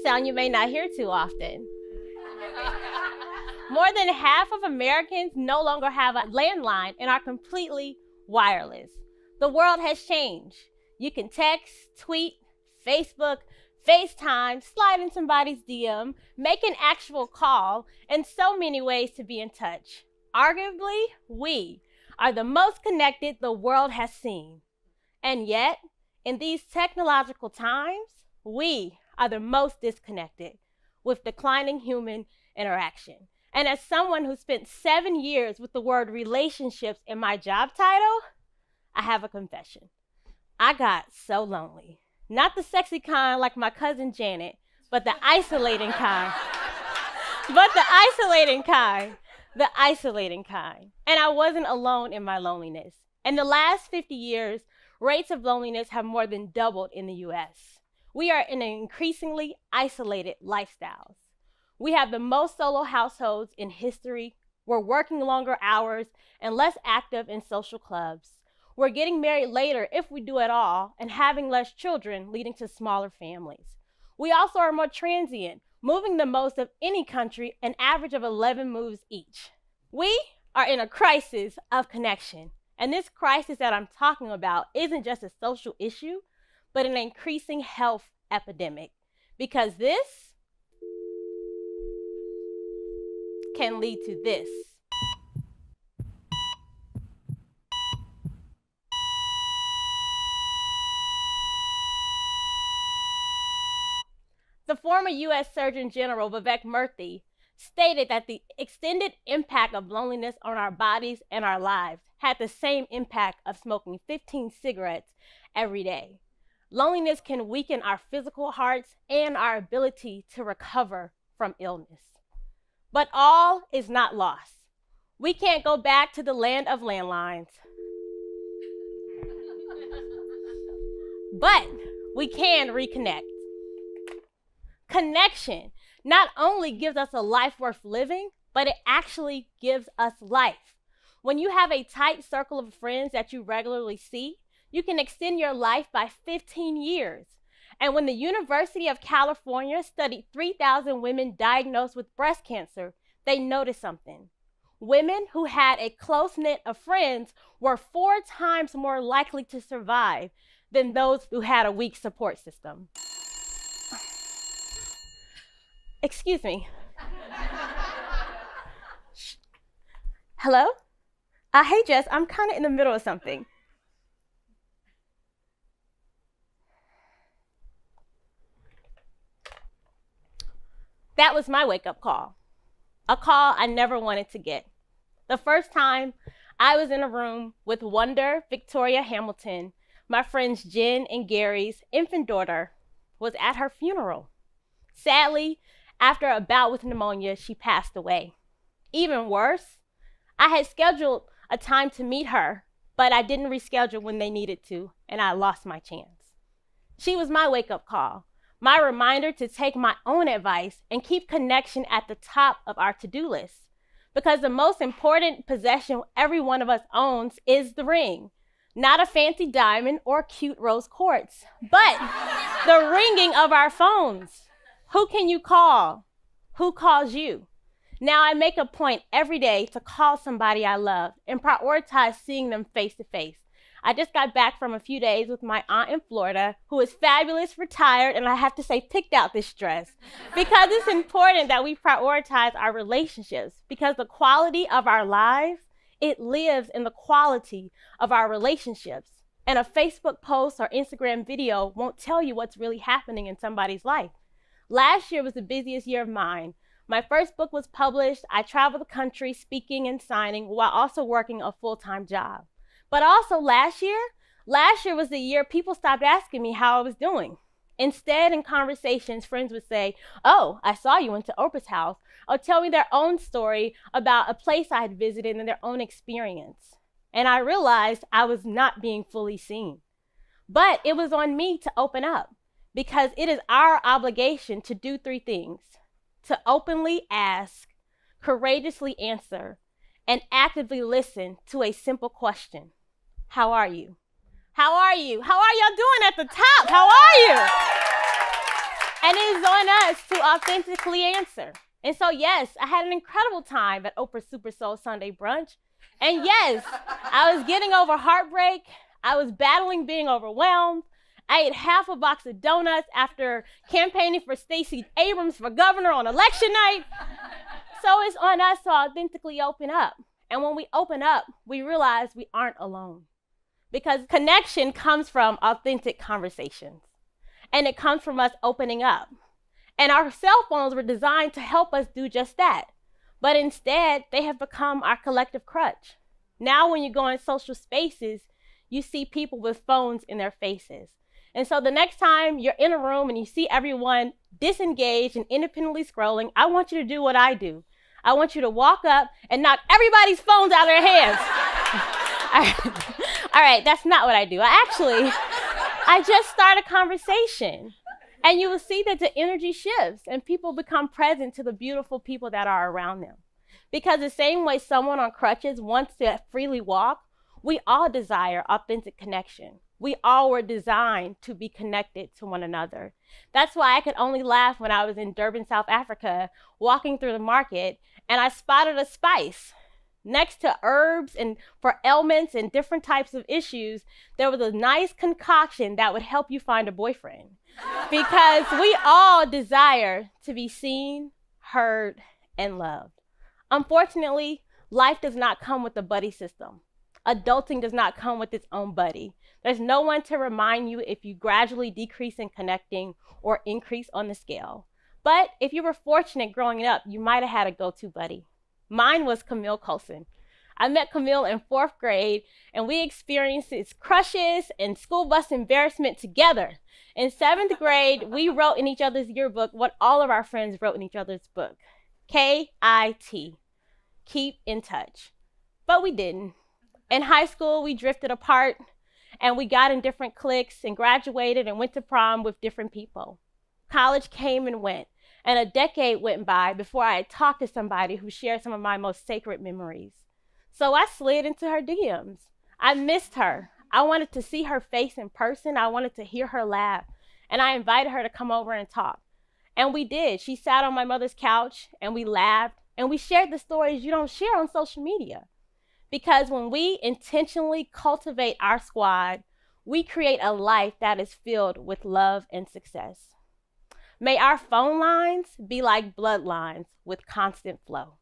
sound you may not hear too often. More than half of Americans no longer have a landline and are completely wireless. The world has changed. You can text, tweet, Facebook, FaceTime, slide in somebody's DM, make an actual call, and so many ways to be in touch. Arguably, we are the most connected the world has seen. And yet, in these technological times, we are the most disconnected with declining human interaction. And as someone who spent 7 years with the word relationships in my job title, I have a confession. I got so lonely. Not the sexy kind like my cousin Janet, but the isolating kind. The isolating kind. And I wasn't alone in my loneliness. In the last 50 years, rates of loneliness have more than doubled in the US. We are in an increasingly isolated lifestyles. We have the most solo households in history. We're working longer hours and less active in social clubs. We're getting married later, if we do at all, and having less children, leading to smaller families. We also are more transient, moving the most of any country, an average of 11 moves each. We are in a crisis of connection. And this crisis that I'm talking about isn't just a social issue, but an increasing health epidemic. Because this can lead to this. The former U.S. Surgeon General Vivek Murthy stated that the extended impact of loneliness on our bodies and our lives had the same impact of smoking 15 cigarettes every day. Loneliness can weaken our physical hearts and our ability to recover from illness. But all is not lost. We can't go back to the land of landlines. But we can reconnect. Connection not only gives us a life worth living, but it actually gives us life. When you have a tight circle of friends that you regularly see, you can extend your life by 15 years. And when the University of California studied 3,000 women diagnosed with breast cancer, they noticed something. Women who had a close knit of friends were 4 times more likely to survive than those who had a weak support system. Excuse me. Hello? Hey Jess, I'm kind of in the middle of something. That was my wake-up call. A call I never wanted to get. The first time I was in a room with Wonder Victoria Hamilton, my friends Jen and Gary's infant daughter, was at her funeral. Sadly, after a bout with pneumonia, she passed away. Even worse, I had scheduled a time to meet her, but I didn't reschedule when they needed to, and I lost my chance. She was my wake-up call, my reminder to take my own advice and keep connection at the top of our to-do list. Because the most important possession every one of us owns is the ring. Not a fancy diamond or cute rose quartz, but the ringing of our phones. Who can you call? Who calls you? Now I make a point every day to call somebody I love and prioritize seeing them face to face. I just got back from a few days with my aunt in Florida, who is fabulous, retired, and I have to say picked out this dress because it's important that we prioritize our relationships, because the quality of our lives, it lives in the quality of our relationships. And a Facebook post or Instagram video won't tell you what's really happening in somebody's life. Last year was the busiest year of mine. My first book was published. I traveled the country speaking and signing while also working a full-time job. But also last year was the year people stopped asking me how I was doing. Instead, in conversations, friends would say, "Oh, I saw you went to Oprah's house," or tell me their own story about a place I had visited and their own experience. And I realized I was not being fully seen. But it was on me to open up, because it is our obligation to do 3 things: to openly ask, courageously answer, and actively listen to a simple question. How are you? How are you? How are y'all doing at the top? How are you? And it is on us to authentically answer. And so, yes, I had an incredible time at Oprah Super Soul Sunday Brunch. And yes, I was getting over heartbreak. I was battling being overwhelmed. I ate half a box of donuts after campaigning for Stacey Abrams for governor on election night. So it's on us to authentically open up. And when we open up, we realize we aren't alone. Because connection comes from authentic conversations. And it comes from us opening up. And our cell phones were designed to help us do just that. But instead, they have become our collective crutch. Now when you go in social spaces, you see people with phones in their faces. And so the next time you're in a room and you see everyone disengaged and independently scrolling, I want you to do what I do. I want you to walk up and knock everybody's phones out of their hands. All right, that's not what I do. I just start a conversation. And you will see that the energy shifts and people become present to the beautiful people that are around them. Because the same way someone on crutches wants to freely walk, we all desire authentic connection. We all were designed to be connected to one another. That's why I could only laugh when I was in Durban, South Africa, walking through the market, and I spotted a spice. Next to herbs and for ailments and different types of issues, there was a nice concoction that would help you find a boyfriend. Because we all desire to be seen, heard, and loved. Unfortunately, life does not come with a buddy system. Adulting does not come with its own buddy. There's no one to remind you if you gradually decrease in connecting or increase on the scale. But if you were fortunate growing up, you might have had a go-to buddy. Mine was Camille Colson. I met Camille in 4th grade, and we experienced its crushes and school bus embarrassment together. In 7th grade, we wrote in each other's yearbook what all of our friends wrote in each other's book. K-I-T. Keep in touch. But we didn't. In high school, we drifted apart, and we got in different cliques and graduated and went to prom with different people. College came and went, and a decade went by before I had talked to somebody who shared some of my most sacred memories. So I slid into her DMs. I missed her. I wanted to see her face in person. I wanted to hear her laugh. And I invited her to come over and talk. And we did. She sat on my mother's couch, and we laughed, and we shared the stories you don't share on social media. Because when we intentionally cultivate our squad, we create a life that is filled with love and success. May our phone lines be like bloodlines with constant flow.